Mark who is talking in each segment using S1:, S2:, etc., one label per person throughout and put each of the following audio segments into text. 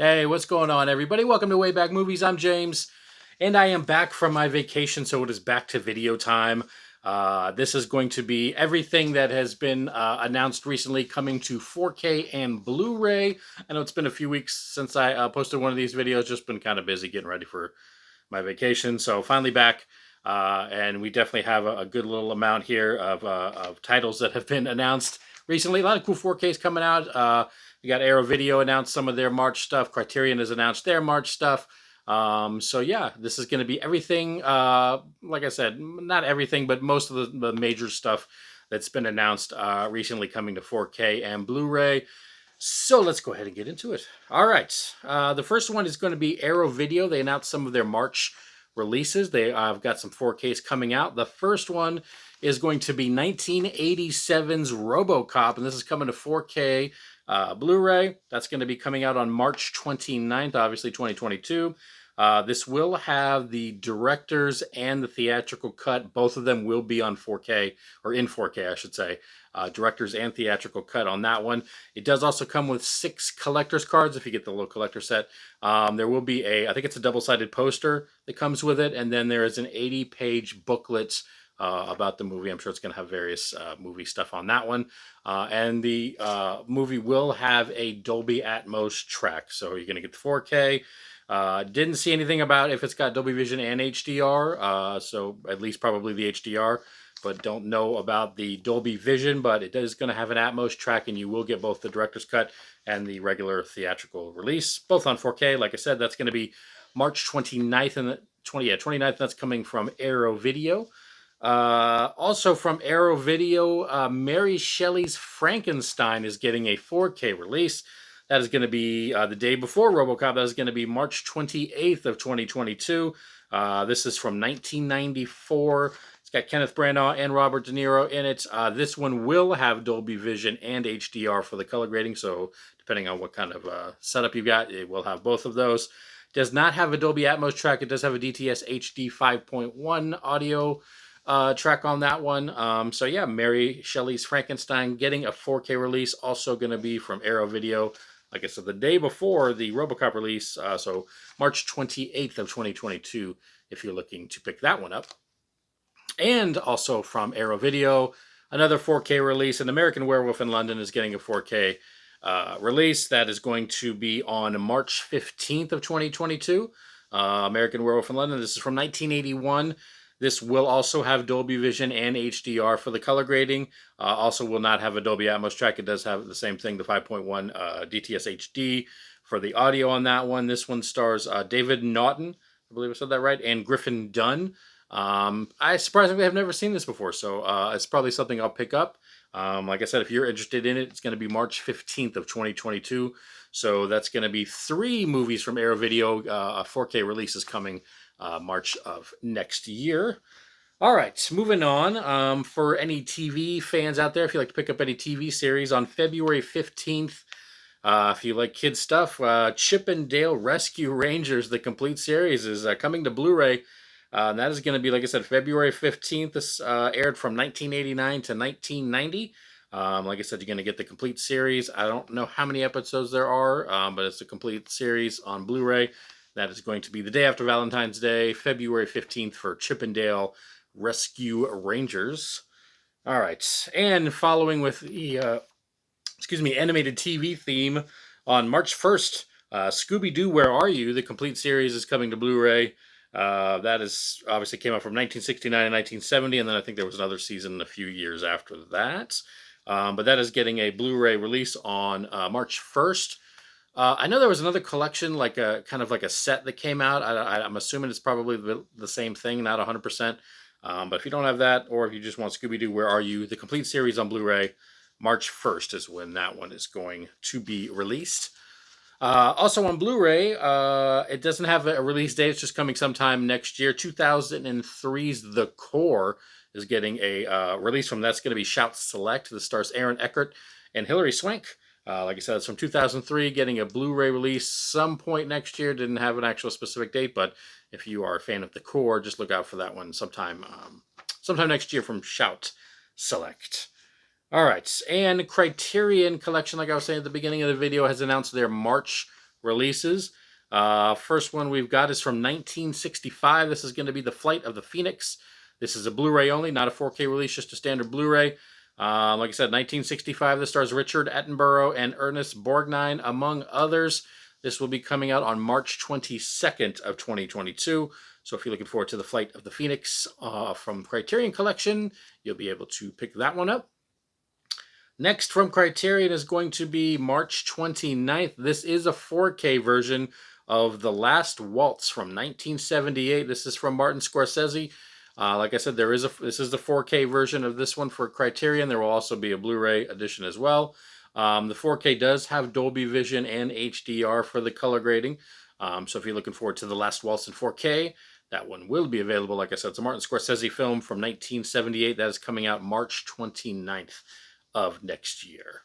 S1: Hey, what's going on, everybody? Welcome to Way Back Movies. I'm James, and I am back from my vacation, so it is back to video time. This is going to be everything that has been announced recently coming to 4K and Blu-ray. I know it's been a few weeks since I posted one of these videos, just been kind of busy getting ready for my vacation, so finally back. And we definitely have a good little amount here of titles that have been announced recently. A lot of cool 4Ks coming out. We got Arrow Video announced some of their March stuff. Criterion has announced their March stuff. So yeah, this is going to be everything. Like I said, not everything, but most of the major stuff that's been announced recently coming to 4K and Blu-ray. So let's go ahead and get into it. All right. The first one is going to be Arrow Video. They announced some of their March releases. They have got some 4Ks coming out. The first one is going to be 1987's RoboCop, and this is coming to 4K Blu-ray. That's going to be coming out on March 29th, obviously 2022. This will have the director's and the theatrical cut. Both of them will be on 4K, or in 4K, I should say. Director's and theatrical cut on that one. It does also come with 6 collector's cards if you get the little collector set. There will be I think it's a double-sided poster that comes with it, and then there is an 80-page booklet about the movie. I'm sure it's going to have various movie stuff on that one. And the movie will have a Dolby Atmos track, so you're going to get the 4K. Didn't see anything about if it's got Dolby Vision and HDR, so at least probably the HDR, but don't know about the Dolby Vision, but it is going to have an Atmos track, and you will get both the director's cut and the regular theatrical release, both on 4K. Like I said, that's going to be March 29th, and 29th, that's coming from Arrow Video. Also from Arrow Video, Mary Shelley's Frankenstein is getting a 4K release. That is going to be the day before RoboCop. That is going to be March 28th of 2022. This is from 1994. It's got Kenneth Branagh and Robert De Niro in it. This one will have Dolby Vision and HDR for the color grading, so depending on what kind of setup you've got, it will have both of those. Does not have a Dolby Atmos track. It does have a DTS HD 5.1 audio track on that one. So yeah, Mary Shelley's Frankenstein getting a 4K release, also going to be from Arrow Video. Like I said, the day before the RoboCop release, so March 28th of 2022, if you're looking to pick that one up. And also from Arrow Video, another 4K release. An American Werewolf in London is getting a 4K release. That is going to be on March 15th of 2022. American Werewolf in London. This is from 1981. This will also have Dolby Vision and HDR for the color grading. Also will not have a Dolby Atmos track. It does have the same thing, the 5.1 DTS HD for the audio on that one. This one stars David Naughton, I believe I said that right, and Griffin Dunn. I surprisingly have never seen this before, so it's probably something I'll pick up. Like I said, if you're interested in it, it's going to be March 15th of 2022. So that's going to be 3 movies from Arrow Video, 4K releases coming March of next year. All right, moving on. For any TV fans out there, if you like to pick up any TV series, on February 15th, if you like kids stuff, Chip and Dale Rescue Rangers, the complete series, is coming to Blu-ray. And that is going to be, like I said, February 15th. This aired from 1989 to 1990. Like I said, you're going to get the complete series. I don't know how many episodes there are, but it's a complete series on Blu-ray. That is going to be the day after Valentine's Day, February 15th, for Chip and Dale Rescue Rangers. All right. And following with the animated TV theme, on March 1st, Scooby-Doo, Where Are You? The complete series is coming to Blu-ray. That is obviously came out from 1969 and 1970, and then I think there was another season a few years after that. But that is getting a Blu-ray release on March 1st. I know there was another collection, like a kind of like a set that came out. I'm assuming it's probably the same thing, not 100%. But if you don't have that, or if you just want Scooby-Doo, Where Are You? The complete series on Blu-ray, March 1st is when that one is going to be released. Also on Blu-ray, it doesn't have a release date. It's just coming sometime next year. 2003's The Core is getting a release from. That's going to be Shout Select. This stars Aaron Eckhart and Hilary Swank. Like I said, it's from 2003, getting a Blu-ray release some point next year. Didn't have an actual specific date, but if you are a fan of The Core, just look out for that one sometime next year from Shout Select. All right, and Criterion Collection, like I was saying at the beginning of the video, has announced their March releases. First one we've got is from 1965. This is going to be The Flight of the Phoenix. This is a Blu-ray only, not a 4K release, just a standard Blu-ray. Like I said, 1965. This stars Richard Attenborough and Ernest Borgnine, among others. This will be coming out on March 22nd of 2022. So if you're looking forward to The Flight of the Phoenix from Criterion Collection, you'll be able to pick that one up. Next from Criterion is going to be March 29th. This is a 4K version of The Last Waltz from 1978. This is from Martin Scorsese. Like I said, this is the 4K version of this one for Criterion. There will also be a Blu-ray edition as well. The 4K does have Dolby Vision and HDR for the color grading. So if you're looking forward to The Last Waltz in 4K, that one will be available. Like I said, it's a Martin Scorsese film from 1978. That is coming out March 29th of next year.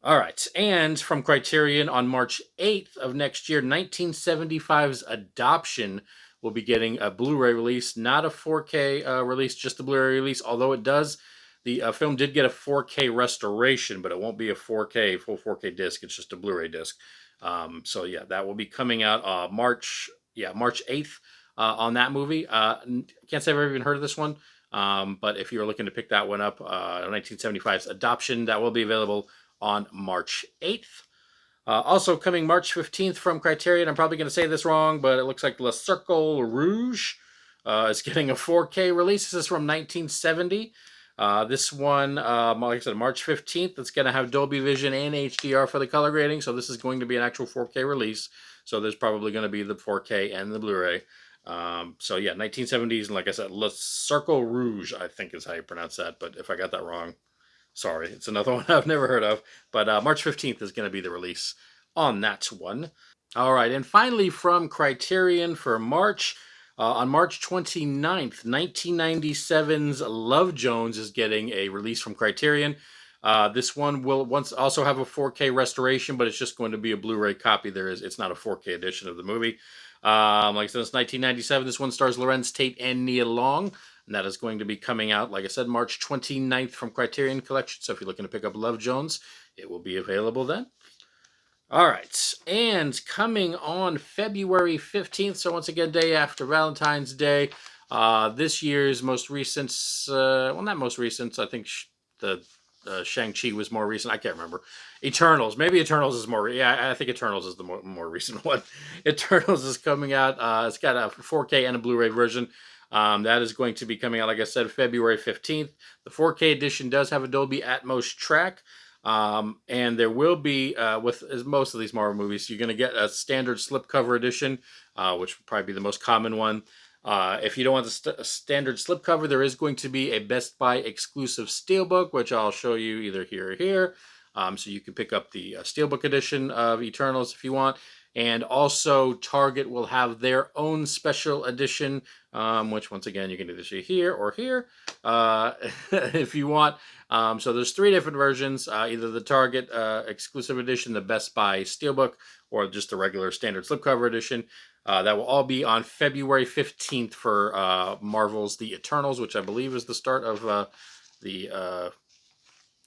S1: All right, and from Criterion on March 8th of next year, 1975's Adoption will be getting a Blu-ray release, not a 4K release, just a Blu-ray release, although the film did get a 4K restoration, but it won't be a full 4K disc. It's just a Blu-ray disc. So yeah, that will be coming out March 8th on that movie. Can't say I've ever even heard of this one. But if you're looking to pick that one up, 1975's Adoption, that will be available on March 8th. Also coming March 15th from Criterion, I'm probably going to say this wrong, but it looks like Le Cercle Rouge is getting a 4K release. This is from 1970. This one, like I said, March 15th, it's going to have Dolby Vision and HDR for the color grading, so this is going to be an actual 4K release. So there's probably going to be the 4K and the Blu-ray. So yeah, 1970s, and like I said, Le Cercle Rouge, I think is how you pronounce that, but if I got that wrong, sorry. It's another one I've never heard of, but March 15th is going to be the release on that one. All right, and finally from Criterion for March, on March 29th, 1997's Love Jones is getting a release from Criterion. This one will also have a 4K restoration, but it's just going to be a Blu-ray copy. It's not a 4K edition of the movie. Like I said, it's 1997. This one stars Lorenz Tate and Nia Long, and that is going to be coming out, like I said, March 29th from Criterion Collection. So if you're looking to pick up Love Jones, it will be available then. All right, and coming on February 15th, so once again, day after Valentine's Day, this year's most recent, well, not most recent, I think the Shang-Chi was more recent. I can't remember. Eternals. Maybe Eternals is more... Yeah, I think Eternals is the more recent one. Eternals is coming out. It's got a 4K and a Blu-ray version. That is going to be coming out, like I said, February 15th. The 4K edition does have a Dolby Atmos track. And there will be, with most of these Marvel movies, you're going to get a standard slipcover edition, which would probably be the most common one. If you don't want the standard slipcover, there is going to be a Best Buy exclusive steelbook, which I'll show you either here or here. So you can pick up the steelbook edition of Eternals if you want. And also, Target will have their own special edition, which, once again, you can either see here or here if you want. So there's 3 different versions, either the Target exclusive edition, the Best Buy Steelbook, or just the regular standard slipcover edition. That will all be on February 15th for Marvel's The Eternals, which I believe is the start of the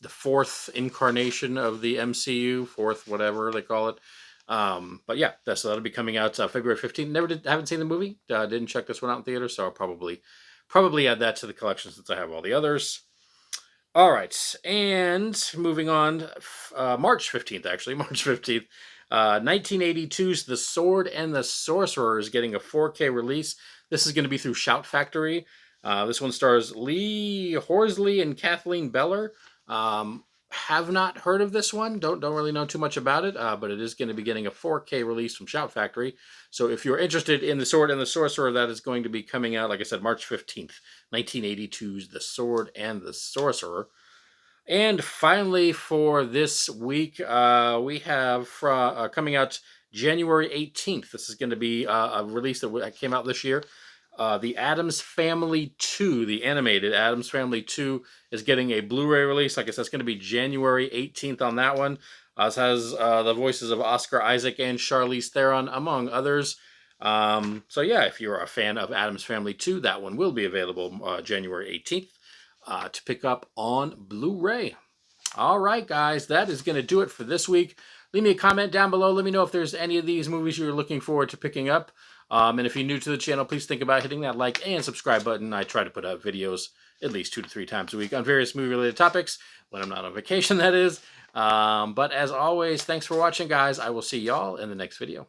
S1: 4th incarnation of the MCU, 4th whatever they call it. But yeah, so that'll be coming out February 15th. Haven't seen the movie. Didn't check this one out in theater, so I'll probably add that to the collection since I have all the others. All right, and moving on, March 15th, actually, March 15th, 1982's The Sword and the Sorcerer is getting a 4K release. This is going to be through Shout Factory. This one stars Lee Horsley and Kathleen Beller. Have not heard of this one. Don't really know too much about it, but it is going to be getting a 4K release from Shout Factory. So if you're interested in The Sword and the Sorcerer, that is going to be coming out, like I said, March 15th, 1982's The Sword and the Sorcerer. And finally, for this week, we have coming out January 18th. This is going to be a release that came out this year. The Addams Family 2, the animated Addams Family 2, is getting a Blu-ray release. Like I said, it's going to be January 18th on that one. It has the voices of Oscar Isaac and Charlize Theron, among others. So yeah, if you're a fan of Addams Family 2, that one will be available January 18th to pick up on Blu-ray. All right, guys, that is going to do it for this week. Leave me a comment down below. Let me know if there's any of these movies you're looking forward to picking up. And if you're new to the channel, please think about hitting that like and subscribe button. I try to put out videos at least 2 to 3 times a week on various movie-related topics, when I'm not on vacation, that is. But as always, thanks for watching, guys. I will see y'all in the next video.